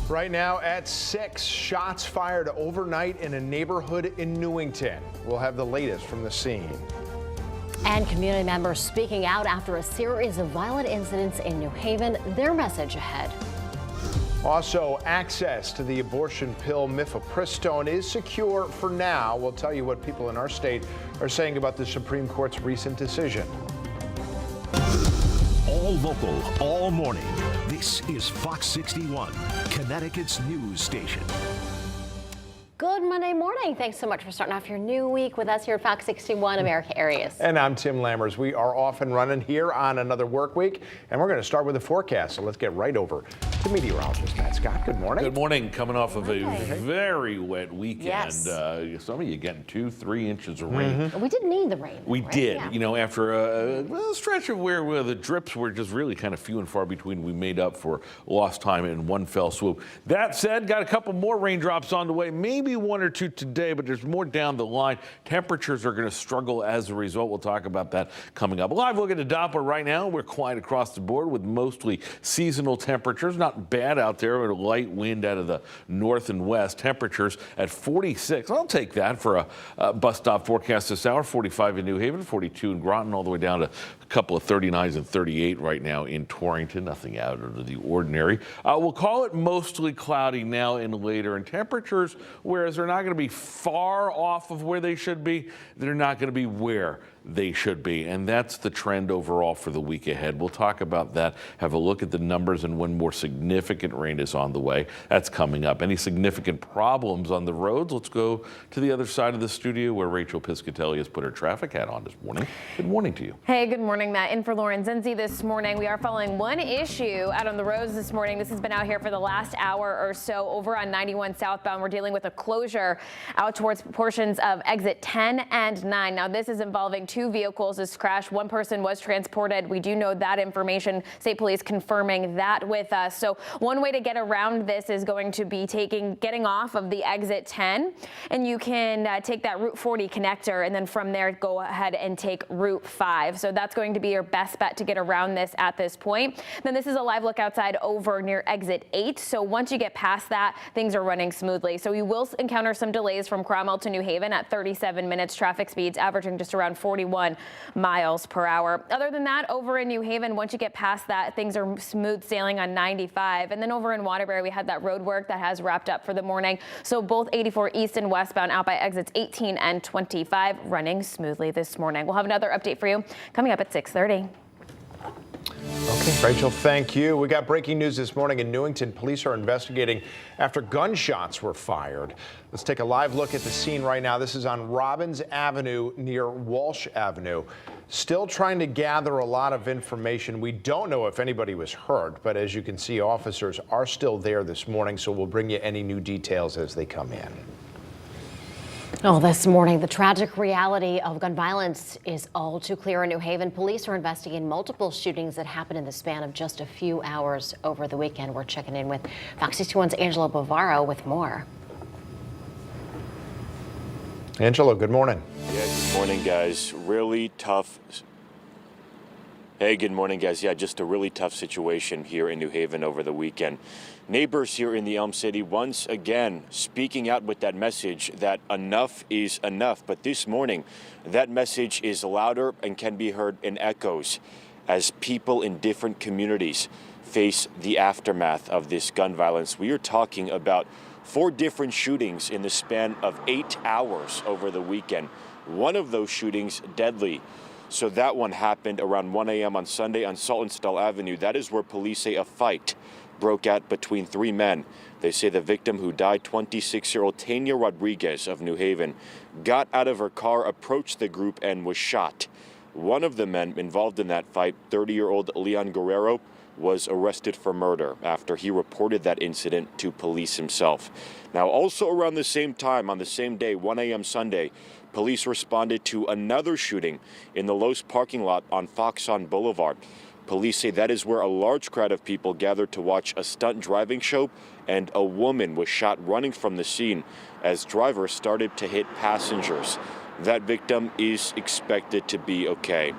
Right now at 6, shots fired overnight in a neighborhood in Newington. We'll have the latest from the scene. And community members speaking out after a series of violent incidents in New Haven. Their message ahead. Also, access to the abortion pill mifepristone is secure for now. We'll tell you what people in our state are saying about the Supreme Court's recent decision. All local, all morning. This is Fox 61, Connecticut's news station. Good Monday morning. Thanks so much for starting off your new week with us here at Fox 61 America Areas. And I'm Tim Lammers. We are off and running here on another work week, and we're going to start with the forecast. So let's get right over to meteorologist Matt Scott. Good morning. Good morning. Coming off of a very wet weekend. Yes. Some of you getting 2-3 inches of rain. We didn't need the rain. We right? did. Yeah. You know, after a stretch of where the drips were just really kind of few and far between, we made up for lost time in one fell swoop. That said, got a couple more raindrops on the way, maybe one or two today, but there's more down the line. Temperatures are going to struggle as a result. We'll talk about that coming up. A live look at the Doppler right now. We're quiet across the board with mostly seasonal temperatures. Not bad out there with a light wind out of the north and west. Temperatures at 46. I'll take that for a bus stop forecast this hour. 45 in New Haven, 42 in Groton, all the way down to a couple of 39s and 38 right now in Torrington. Nothing out of the ordinary. We'll call it mostly cloudy now and later. And temperatures, whereas they're not going to be far off of where they should be, they're not going to be where they should be. And that's the trend overall for the week ahead. We'll talk about that, have a look at the numbers and when more significant rain is on the way. That's coming up. Any significant problems on the roads? Let's go to the other side of the studio where Rachel Piscatelli has put her traffic hat on this morning. Good morning to you. Hey, good morning, Matt. In for Lauren Zinzi this morning. We are following one issue out on the roads this morning. This has been out here for the last hour or so. Over on 91 southbound, we're dealing with a closure out towards portions of exit 10 and 9. Now, this is involving two vehicles. This crash, one person was transported. We do know that information. State Police confirming that with us. So one way to get around this is going to be getting off of the exit 10, and you can take that Route 40 connector, and then from there go ahead and take Route 5. So that's going to be your best bet to get around this at this point. Then this is a live look outside over near exit 8. So once you get past that, things are running smoothly. So you will encounter some delays from Cromwell to New Haven at 37 minutes. Traffic speeds averaging just around 41 miles per hour. Other than that, over in New Haven, once you get past that, things are smooth sailing on 95. And then over in Waterbury, we had that road work that has wrapped up for the morning. So both 84 east and westbound out by exits 18 and 25 running smoothly this morning. We'll have another update for you coming up at 6:30. Okay, Rachel, thank you. We got breaking news this morning in Newington. Police are investigating after gunshots were fired. Let's take a live look at the scene right now. This is on Robbins Avenue near Walsh Avenue. Still trying to gather a lot of information. We don't know if anybody was hurt, but as you can see, officers are still there this morning, so we'll bring you any new details as they come in. Oh, this morning, the tragic reality of gun violence is all too clear in New Haven. Police are investigating multiple shootings that happened in the span of just a few hours over the weekend. We're checking in with Fox 61's Angela Bavaro with more. Angelo, good morning. Yeah, good morning, guys. Really tough. Hey, good morning, guys. Yeah, just a really tough situation here in New Haven over the weekend. Neighbors here in the Elm City once again speaking out with that message that enough is enough. But this morning, that message is louder and can be heard in echoes as people in different communities face the aftermath of this gun violence. We are talking about 4 different shootings in the span of 8 hours over the weekend. One of those shootings deadly. So that one happened around 1 a.m. on Sunday on Saltonstall Avenue. That is where police say a fight broke out between 3 men. They say the victim who died, 26-year-old Tanya Rodriguez of New Haven, got out of her car, approached the group, and was shot. One of the men involved in that fight, 30-year-old Leon Guerrero, was arrested for murder after he reported that incident to police himself. Now, also around the same time, on the same day, 1 a.m. Sunday, police responded to another shooting in the Lowe's parking lot on Foxon Boulevard. Police say that is where a large crowd of people gathered to watch a stunt driving show, and a woman was shot running from the scene as drivers started to hit passengers. That victim is expected to be okay.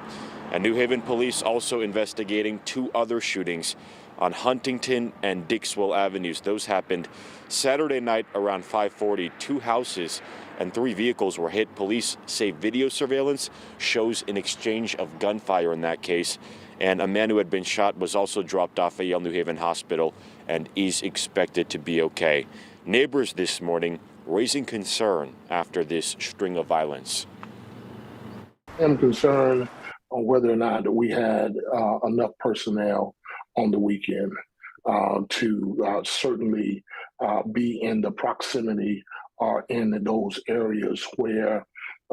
And New Haven police also investigating 2 other shootings on Huntington and Dixwell Avenues. Those happened Saturday night around 5:40. 2 houses and 3 vehicles were hit. Police say video surveillance shows an exchange of gunfire in that case. And a man who had been shot was also dropped off at Yale New Haven Hospital and is expected to be okay. Neighbors this morning raising concern after this string of violence. I'm concerned on whether or not we had enough personnel on the weekend to certainly be in the proximity or in those areas where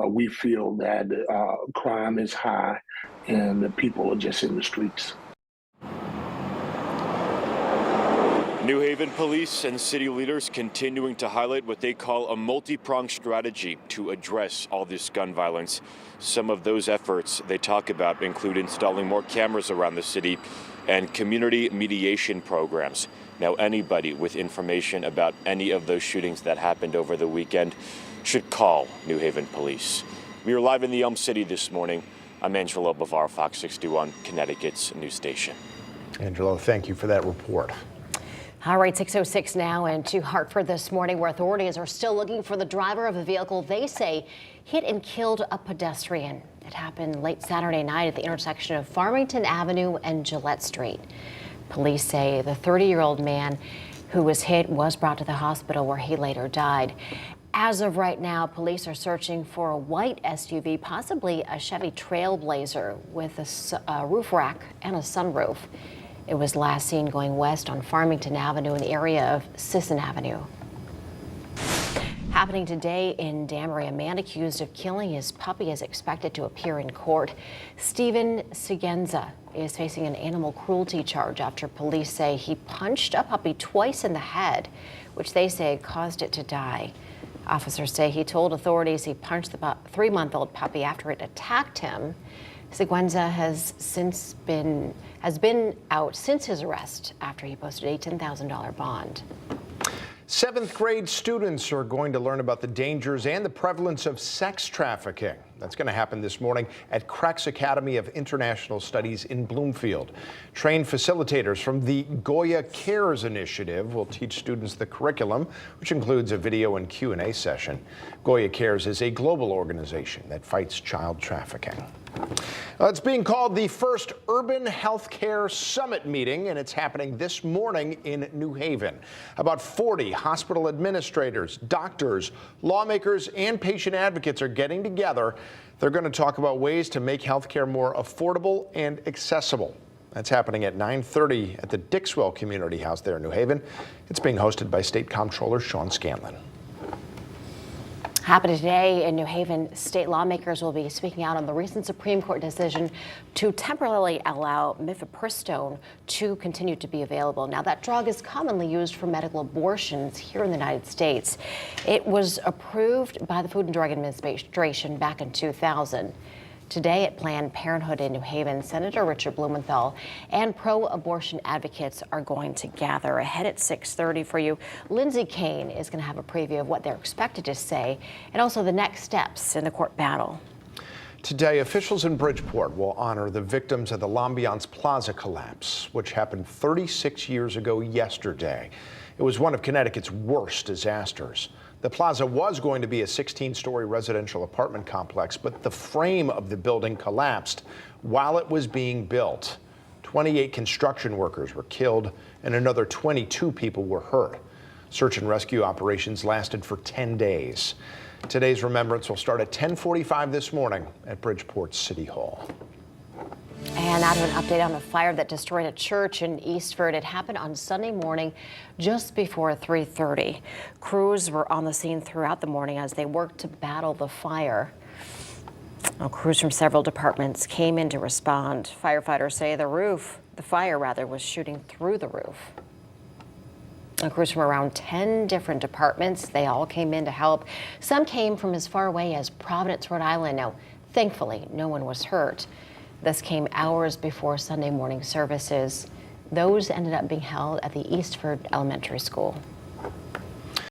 we feel that crime is high and the people are just in the streets. New Haven police and city leaders continuing to highlight what they call a multi-pronged strategy to address all this gun violence. Some of those efforts they talk about include installing more cameras around the city and community mediation programs. Now, anybody with information about any of those shootings that happened over the weekend should call New Haven police. We are live in the Elm City this morning. I'm Angelo Bavar, Fox 61, Connecticut's news station. Angelo, thank you for that report. All right, 6:06 now and to Hartford this morning, where authorities are still looking for the driver of a vehicle they say hit and killed a pedestrian. It happened late Saturday night at the intersection of Farmington Avenue and Gillette Street. Police say the 30-year-old man who was hit was brought to the hospital where he later died. As of right now, police are searching for a white SUV, possibly a Chevy Trailblazer with a roof rack and a sunroof. It was last seen going west on Farmington Avenue in the area of Sisson Avenue. Happening today in Danbury, a man accused of killing his puppy is expected to appear in court. Stephen Sigenza is facing an animal cruelty charge after police say he punched a puppy twice in the head, which they say caused it to die. Officers say he told authorities he punched the 3-month-old puppy after it attacked him. Siguenza has been out since his arrest after he posted a $10,000 bond. 7th grade students are going to learn about the dangers and the prevalence of sex trafficking. That's going to happen this morning at Crex Academy of International Studies in Bloomfield. Trained facilitators from the Goya Cares initiative will teach students the curriculum, which includes a video and Q&A session. Goya Cares is a global organization that fights child trafficking. It's being called the first Urban Healthcare Summit meeting, and it's happening this morning in New Haven. About 40 hospital administrators, doctors, lawmakers, and patient advocates are getting together. They're going to talk about ways to make healthcare more affordable and accessible. That's happening at 9:30 at the Dixwell Community House there in New Haven. It's being hosted by State Comptroller Sean Scanlon. Happening today in New Haven, state lawmakers will be speaking out on the recent Supreme Court decision to temporarily allow mifepristone to continue to be available. Now, that drug is commonly used for medical abortions here in the United States. It was approved by the Food and Drug Administration back in 2000. Today at Planned Parenthood in New Haven, Senator Richard Blumenthal and pro-abortion advocates are going to gather. Ahead at 6:30 for you, Lindsay Kane is going to have a preview of what they're expected to say and also the next steps in the court battle. Today, officials in Bridgeport will honor the victims of the Lambiance Plaza collapse, which happened 36 years ago yesterday. It was one of Connecticut's worst disasters. The plaza was going to be a 16-story residential apartment complex, but the frame of the building collapsed while it was being built. 28 construction workers were killed and another 22 people were hurt. Search and rescue operations lasted for 10 days. Today's remembrance will start at 10:45 this morning at Bridgeport City Hall. And now to an update on the fire that destroyed a church in Eastford. It happened on Sunday morning just before 3:30. Crews were on the scene throughout the morning as they worked to battle the fire. Now, crews from several departments came in to respond. Firefighters say the fire was shooting through the roof. Now, crews from around 10 different departments, they all came in to help. Some came from as far away as Providence, Rhode Island. Now, thankfully, no one was hurt. This came hours before Sunday morning services. Those ended up being held at the Eastford Elementary School.